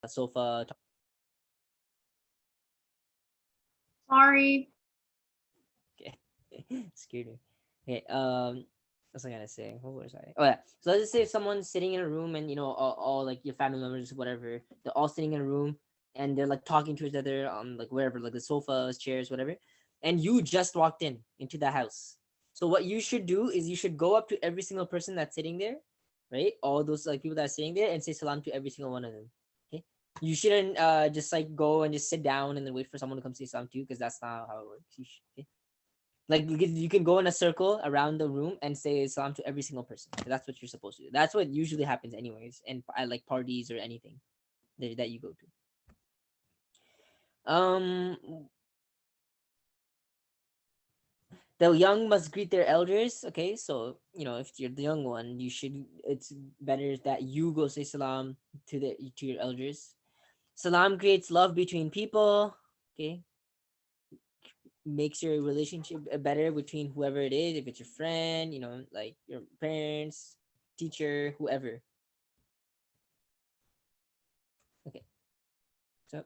sofa. Sorry. Okay. Scared me. Okay. What's I gonna say? What was I? Oh yeah. So let's just say if someone's sitting in a room and all like your family members, whatever, they're all sitting in a room and they're like talking to each other on like wherever, like the sofas, chairs, whatever, and you just walked in into the house. So what you should do is you should go up to every single person that's sitting there, right? All those like people that are sitting there and say salam to every single one of them. Okay. You shouldn't just like go and just sit down and then wait for someone to come say salam to you because that's not how it works. Okay? Like you can go in a circle around the room and say salam to every single person. That's what you're supposed to do. That's what usually happens anyways, and at like parties or anything that you go to. The young must greet their elders. Okay, so if you're the young one, it's better that you go say salam to your elders. Salam creates love between people. Okay, makes your relationship better between whoever it is, if it's your friend, like your parents, teacher, whoever. Okay, so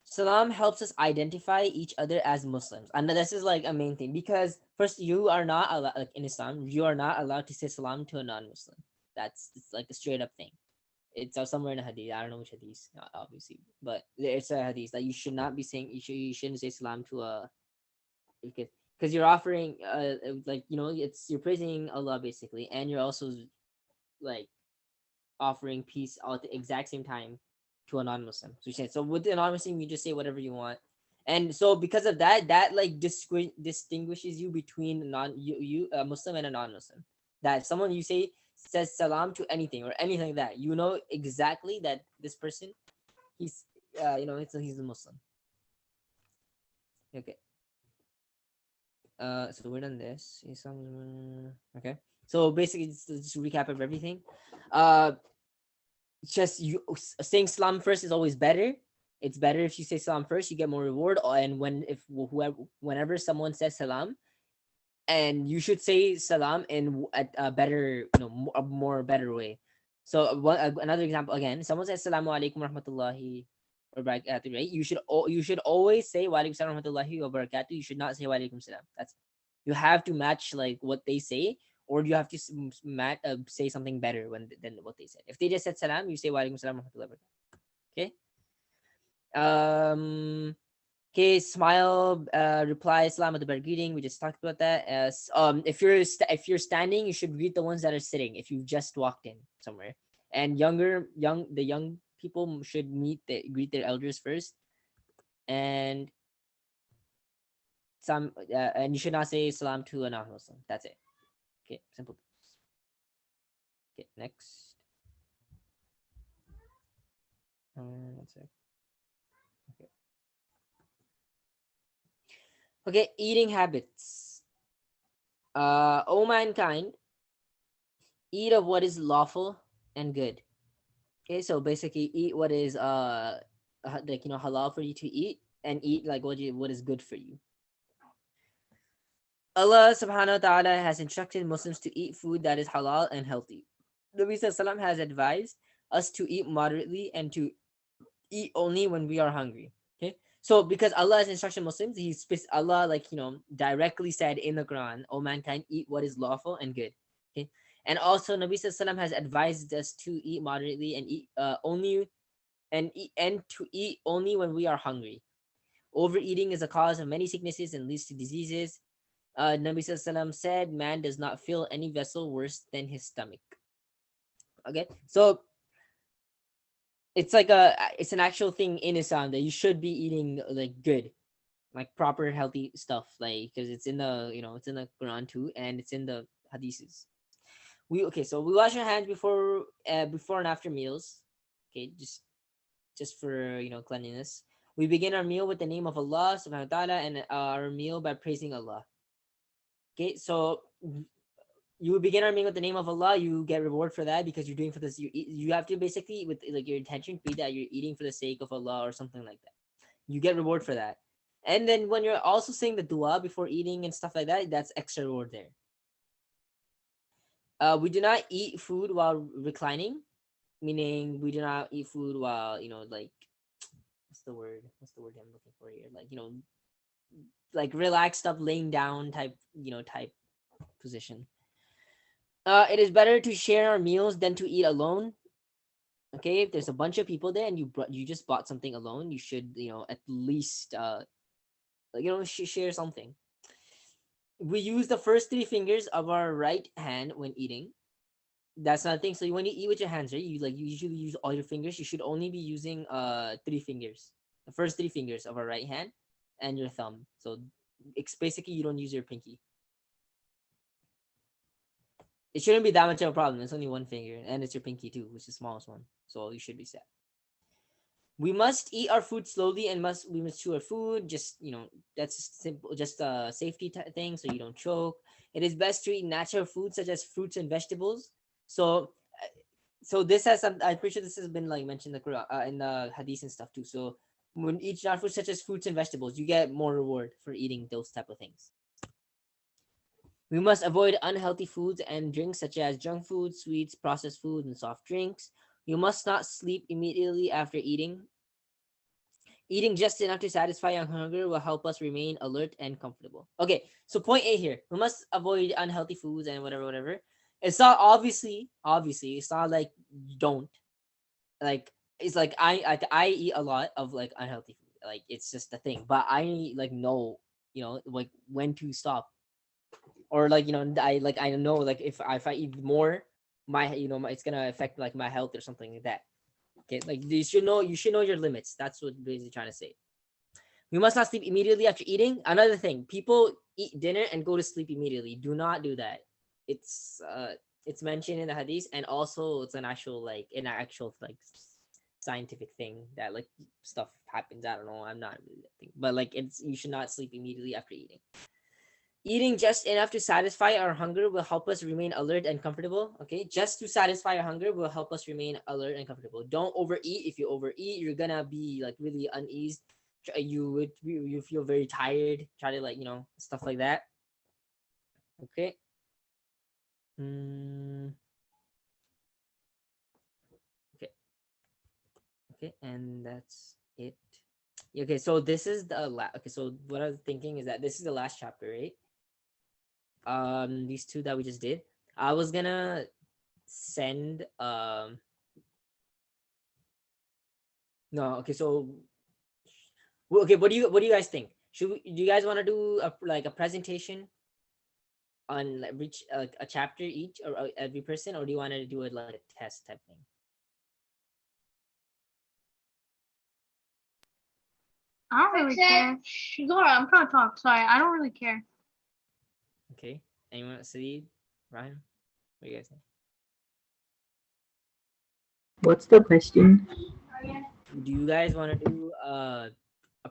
salam helps us identify each other as Muslims, and this is like a main thing because first you are not allowed, like in Islam, you are not allowed to say salam to a non-Muslim. It's like a straight up thing. It's somewhere in a hadith. I don't know which hadith, obviously, but it's a hadith that you should not be saying. You shouldn't say salam to a because you're offering like it's you're praising Allah basically, and you're also like offering peace all at the exact same time to a non-Muslim. So you say so with the non-Muslim, you just say whatever you want, and so because of that, that like distinguishes you between you a Muslim and a non-Muslim. That if someone you say says salam to anything or anything like that, you know exactly that this person he's he's a Muslim. Okay. So we're done this. Okay. So basically, just recap of everything. Uh, just you saying salam first is always better. It's better if you say salam first, you get more reward. And whenever someone says salam, and you should say salam in a better, a more better way. So another example again, someone says salamu alaikum rahmatullahi wa barakatuh, right? You should always say wa alaikum salam rahmatullahi wa barakatuh. You should not say wa alaikum salam. That's You have to match like what they say, or you have to say something better than what they said. If they just said salam, you say wa alaikum salam rahmatullahi wa barakatuh. Okay. Um Okay, smile, reply, salam at the better greeting. We just talked about that. As if you're standing, you should greet the ones that are sitting. If you've just walked in somewhere, and the young people should greet their elders first, and and you should not say salam to a non-Muslim. That's it. Okay, simple. Okay, next. One sec. Okay. Okay, eating habits. O mankind, eat of what is lawful and good. Okay, so basically eat what is like halal for you to eat, and eat like what is good for you. Allah subhanahu wa ta'ala has instructed Muslims to eat food that is halal and healthy. The Nabi Sallam has advised us to eat moderately and to eat only when we are hungry. Okay, so because Allah has instructed Muslims, Allah directly said in the Quran, "O mankind, eat what is lawful and good." Okay, and also Nabi Sallam has advised us to eat moderately and eat only and to eat only when we are hungry. Overeating is a cause of many sicknesses and leads to diseases. Nabi Sallam said, "Man does not fill any vessel worse than his stomach." Okay, so it's an actual thing in Islam that you should be eating like good, like proper healthy stuff, like because it's in the it's in the Quran too, and it's in the hadiths. So we wash our hands before and after meals. Okay, just for cleanliness. We begin our meal with the name of Allah subhanahu wa ta'ala, and our meal by praising Allah. Okay, so you begin our meal with the name of Allah, you get reward for that because you're doing for this. You have to basically with like your intention be that you're eating for the sake of Allah or something like that. You get reward for that. And then when you're also saying the dua before eating and stuff like that, that's extra reward there. We do not eat food while reclining. meaning we do not eat food while, like, what's the word I'm looking for here, like, like relaxed up, laying down type, type position. It is better to share our meals than to eat alone. Okay, if there's a bunch of people there and you just bought something alone, you should, at least, share something. We use the first three fingers of our right hand when eating. That's another thing. So when you eat with your hands, right, you usually use all your fingers. You should only be using three fingers, the first three fingers of our right hand and your thumb. So it's basically you don't use your pinky. It shouldn't be that much of a problem. It's only one finger, and it's your pinky too, which is the smallest one. So you should be set. We must eat our food slowly and we must chew our food. Just, that's simple, just a safety thing, so you don't choke. It is best to eat natural food such as fruits and vegetables. So, this has some. I'm pretty sure this has been like mentioned in the Quran, in the Hadith and stuff too. So when eat natural food such as fruits and vegetables, you get more reward for eating those type of things. We must avoid unhealthy foods and drinks such as junk food, sweets, processed food, and soft drinks. You must not sleep immediately after eating. Eating just enough to satisfy our hunger will help us remain alert and comfortable. Okay, so point A here. We must avoid unhealthy foods and whatever, whatever. It's not obviously, it's not like you don't. Like, it's like I eat a lot of like unhealthy food. Like, it's just a thing. But I like know, like when to stop. Or like, I know like if I eat more, it's gonna affect like my health or something like that. Okay, like you should know your limits. That's what basically trying to say. We must not sleep immediately after eating. Another thing, people eat dinner and go to sleep immediately. Do not do that. It's mentioned in the hadith, and also it's an actual like scientific thing that like stuff happens. I don't know. I'm not really that thing, but like you should not sleep immediately after eating. Eating just enough to satisfy our hunger will help us remain alert and comfortable. Okay, just to satisfy our hunger will help us remain alert and comfortable. Don't overeat. If you overeat, you're gonna be like really uneased. You feel very tired. Try to like stuff like that. Okay. Mm, okay. Okay, and that's it. Okay, so this is the last. Okay, so what I was thinking is that this is the last chapter, right? These two that we just did. I was gonna send no, okay, so okay, what do you guys think? Do you guys want to do a presentation on like reach a chapter each, or every person, or do you want to do it like a test type thing? I don't really care. Zora, I'm trying to talk. Sorry, I don't really care. Okay, anyone? Saeed, Ryan, what do you guys think? What's the question? Do you guys want to do a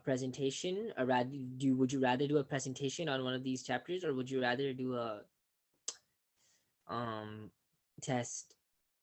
presentation, or rather would you rather do a presentation on one of these chapters, or would you rather do a um test